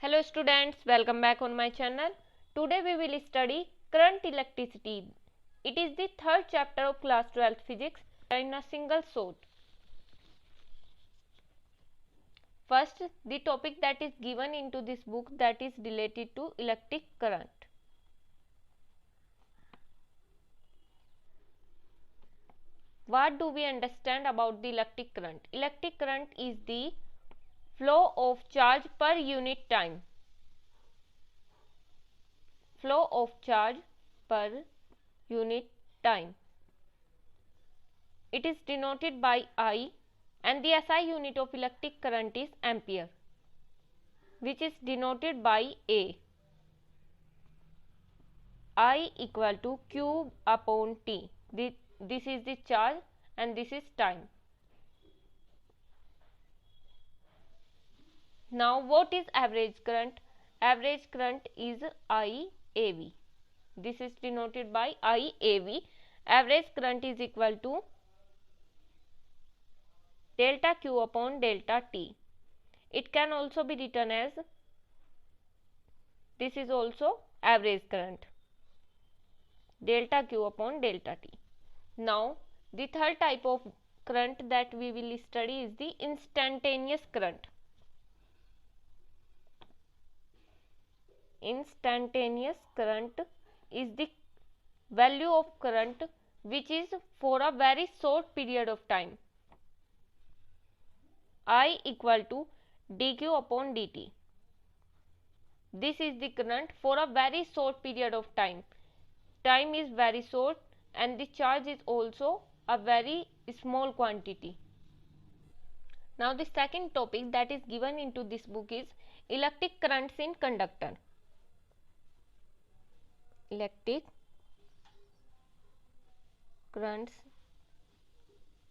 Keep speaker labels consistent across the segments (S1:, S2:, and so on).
S1: Hello students, welcome back on my channel. Today we will study current electricity. It is the third chapter of class 12th physics in a single shot. First, the topic that is given into this book, that is related to electric current. What do we understand about the electric current? Electric current is the flow of charge per unit time. Flow of charge per unit time. It is denoted by I, and the SI unit of electric current is ampere, which is denoted by A. I equal to Q upon T. This is the charge and this is time. Now what is average current? Average current is IAV. This is denoted by IAV. Average current is equal to delta Q upon delta T. It can also be written as, this is also average current, delta Q upon delta T. Now the third type of current that we will study is the instantaneous current. Instantaneous current is the value of current which is for a very short period of time. I equal to dq upon dt. This is the current for a very short period of time. Time is very short and the charge is also a very small quantity. Now the second topic that is given into this book is electric currents in conductor. Electric currents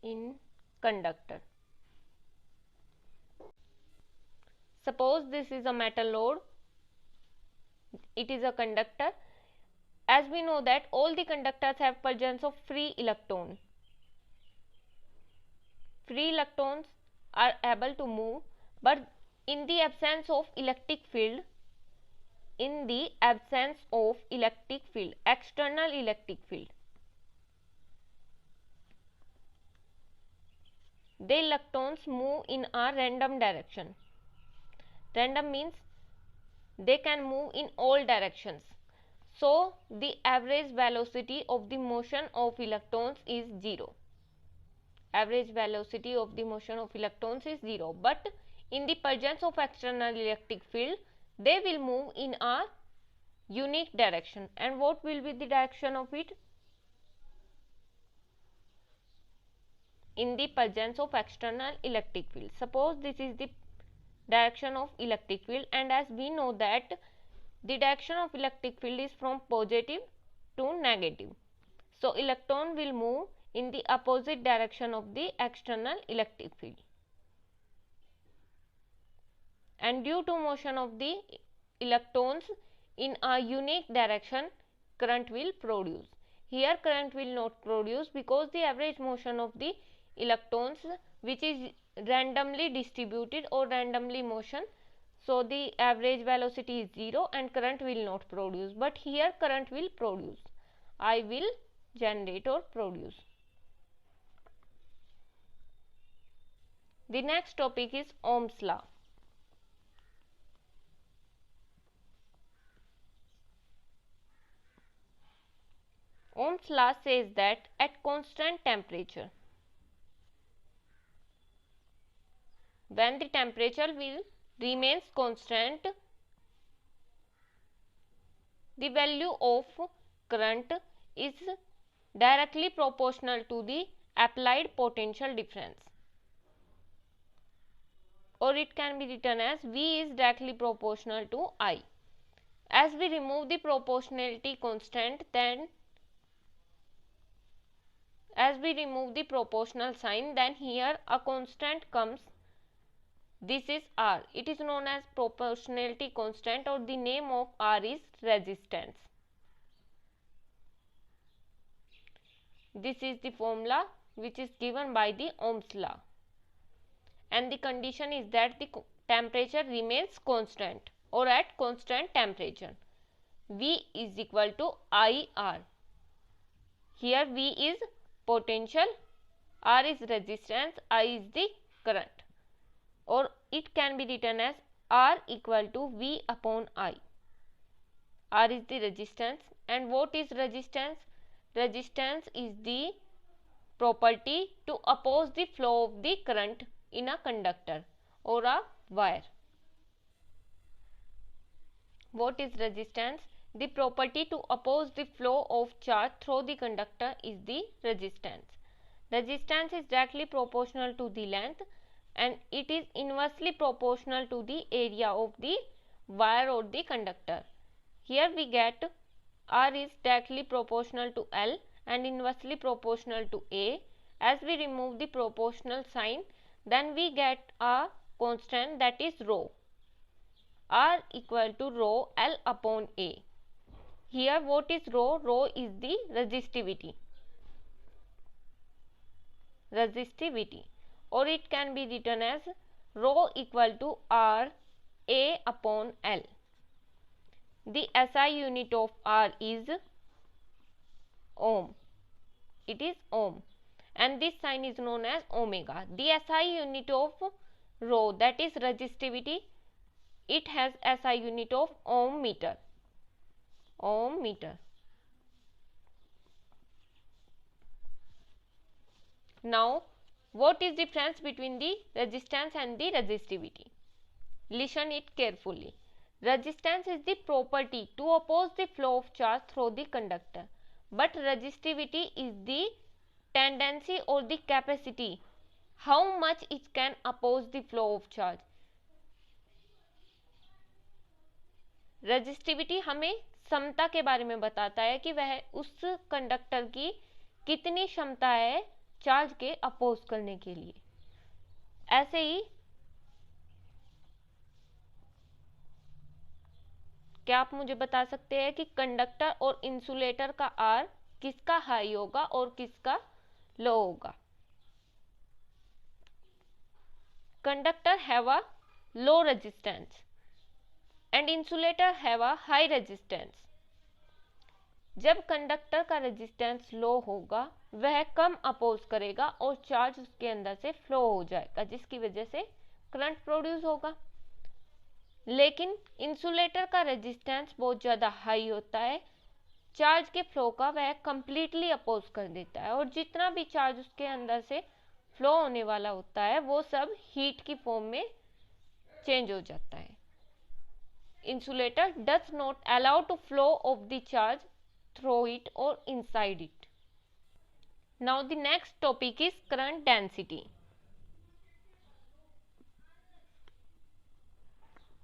S1: in conductor. Suppose this is a metal rod, it is a conductor. As we know that all the conductors have presence of free electron. Free electrons are able to move, but in the absence of electric field, external electric field, the electrons move in a random direction. Random means they can move in all directions. So the average velocity of the motion of electrons is 0. Average velocity of the motion of electrons is 0. But in the presence of external electric field, they will move in a unique direction. And what will be the direction of it? In the presence of external electric field. Suppose this is the direction of electric field, and as we know that the direction of electric field is from positive to negative. So electron will move in the opposite direction of the external electric field. And due to motion of the electrons in a unique direction, current will produce. Here current will not produce because the average motion of the electrons, which is randomly distributed or randomly motion, so the average velocity is 0 and current will not produce. But here current will produce. I will generate or produce. The next topic is Ohm's law. Ohm's law says that at constant temperature, when the temperature will remains constant, the value of current is directly proportional to the applied potential difference, or it can be written as V is directly proportional to I. As we remove the proportionality constant, then as we remove the proportional sign, then here a constant comes. This is R. It is known as proportionality constant, or the name of R is resistance. This is the formula which is given by the Ohm's law. And the condition is that the temperature remains constant. or at constant temperature. V is equal to IR. Here V is potential, R is resistance, I is the current, or it can be written as R equal to V upon I. R is the resistance, and what is resistance? Resistance is the property to oppose the flow of the current in a conductor or a wire. What is resistance? The property to oppose the flow of charge through the conductor is the resistance. Resistance is directly proportional to the length, and it is inversely proportional to the area of the wire or the conductor. Here we get R is directly proportional to L and inversely proportional to A. As we remove the proportional sign, then we get a constant, that is rho. R equal to rho L upon A. Here what is rho? Rho is the resistivity. Or it can be written as rho equal to R A upon L. The SI unit of R is ohm. It is ohm, and this sign is known as omega. The SI unit of rho, that is resistivity, it has SI unit of ohm meter. Now, what is the difference between the resistance and the resistivity? Listen it carefully. Resistance is the property to oppose the flow of charge through the conductor, but resistivity is the tendency or the capacity, how much it can oppose the flow of charge. Resistivity हमें क्षमता के बारे में बताता है कि वह उस कंडक्टर की कितनी क्षमता है चार्ज के अपोज करने के लिए। ऐसे ही क्या आप मुझे बता सकते हैं कि कंडक्टर और इंसुलेटर का आर किसका हाई होगा और किसका लो होगा? Conductor have a low resistance and insulator have a high resistance. जब कंडक्टर का रेजिस्टेंस लो होगा वह कम अपोज करेगा और चार्ज उसके अंदर से फ्लो हो जाएगा, जिसकी वजह से करंट प्रोड्यूस होगा। लेकिन इंसुलेटर का रेजिस्टेंस बहुत ज़्यादा हाई होता है, चार्ज के फ्लो का वह कंप्लीटली अपोज कर देता है, और जितना भी चार्ज उसके अंदर से फ्लो होने वाला होता है वो सब हीट की फॉर्म में चेंज हो जाता है। Insulator does not allow to flow of the charge through it और inside it. Now the next topic is current density.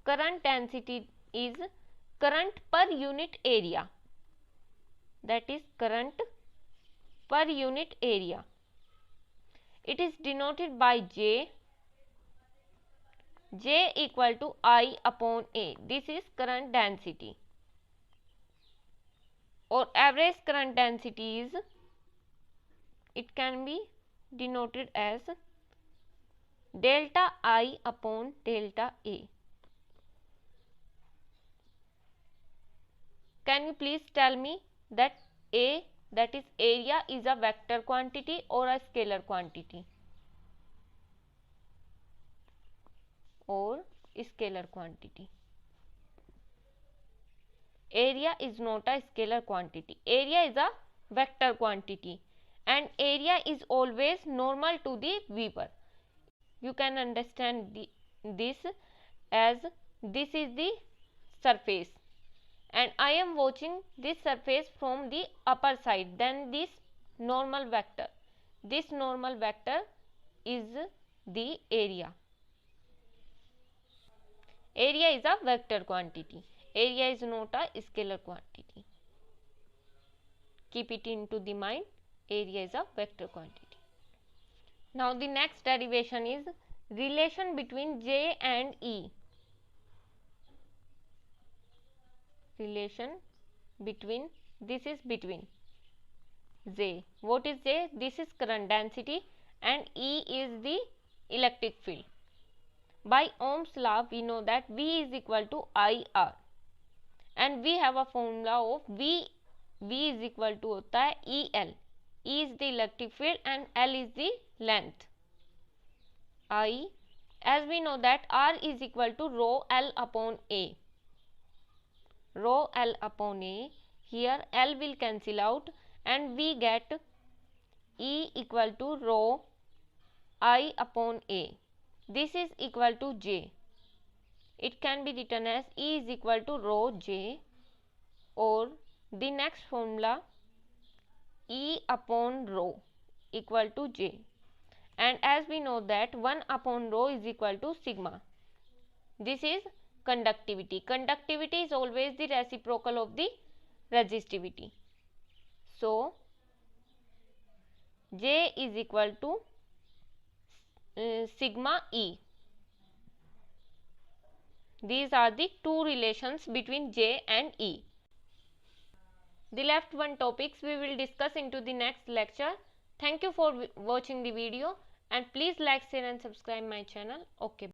S1: Current density is current per unit area, that is current per unit area. It is denoted by J equal to I upon A. This is current density, or average current density is, it can be denoted as delta I upon delta A. Can you please tell me that A, that is area, is a vector quantity or a scalar quantity? Or scalar quantity. Area is not a scalar quantity. Area is a vector quantity, and area is always normal to the viewer. You can understand this as this is the surface, and I am watching this surface from the upper side, then this normal vector is the area. Area is a vector quantity. Area is not a scalar quantity. Keep it into the mind. Area is a vector quantity. Now the next derivation is relation between J and E. Relation between, this is between J. What is J? This is current density, and E is the electric field. By Ohm's law, we know that V is equal to IR, and we have a formula of V is equal to होता है EL. E is the electric field and L is the length. As we know that R is equal to rho L upon A. Rho L upon A. Here L will cancel out and we get E equal to rho I upon A. This is equal to J. It can be written as E is equal to rho J, or the next formula E upon rho equal to J. And as we know that 1 upon rho is equal to sigma. This is conductivity. Conductivity is always the reciprocal of the resistivity. So, J is equal to sigma E. These are the two relations between J and E. The left one topics we will discuss into the next lecture. Thank you for watching the video, and please like, share and subscribe my channel. Okay.